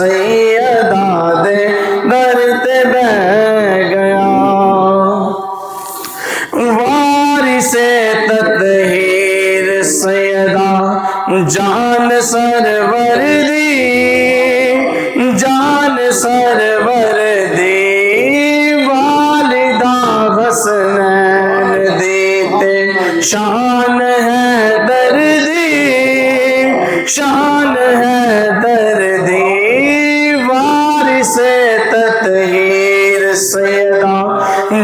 سیدہ دے در تے بہ گیا وارث تطہیر سیدہ جان سرور دی جان سرور دی والدہ حسنین دی تے شان ہے دردی شان ہے دردی وارث تطہیر سیدہ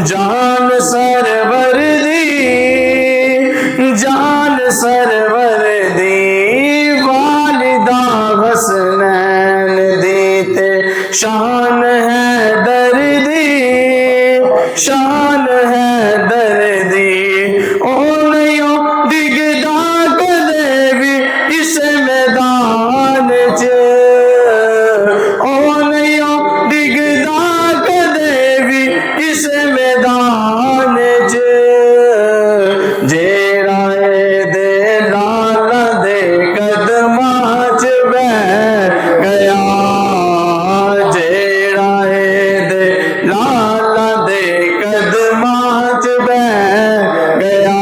جان سرور دی جان سرور دی والدہ حسنین دی تے شان ہے دردی شان ہے دردی اونیوں ڈگدا کدے بھی اس میدان چ اونیوں ڈگدا کدے بھی اس میدان چ جیڑا دے لالا دے قدماں چ بیٹھ گیا جیڑا دے لالا دے قدماں چ بیٹھ گیا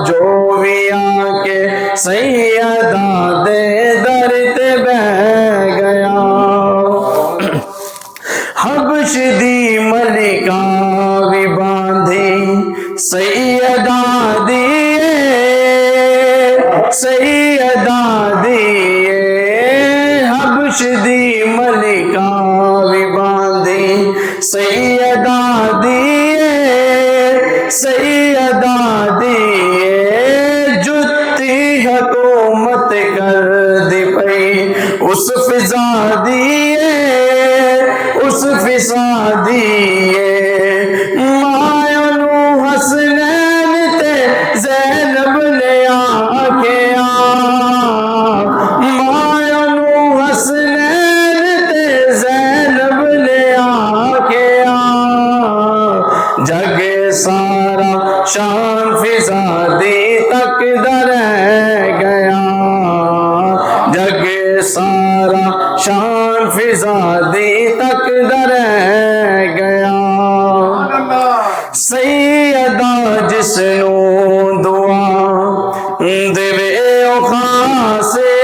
جو بھی آ کے سیدہ دے در تے بیٹھ گیا حبش دی ملکہ بھی باندھی سیدہ دیے سیدہ دیے حبش دی ملکہ بھی باندھی سیدہ دیے سیدہ دیے جتی حکومت کر دی پئی اس فضا دیے اس فضا دیے مایوں حسنین تے زینب نے آکھیا مایوں حسنین تے زینب نے آکھیا جگ سارا شان فضا دی تک در گیا جگ سارا شان فضا دی تک در گیا سیدہ جس نو دعا دیوے او خاصے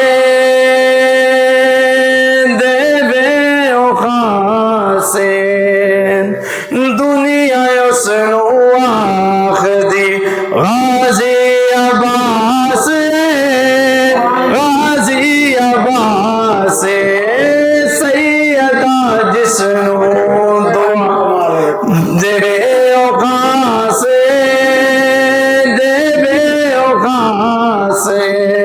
دیوے او خاصے دنیا اس نو آخدی غازی عباس غازی عباس سیدہ جس نو دعا دیوے او خاصے دیوے او خاصے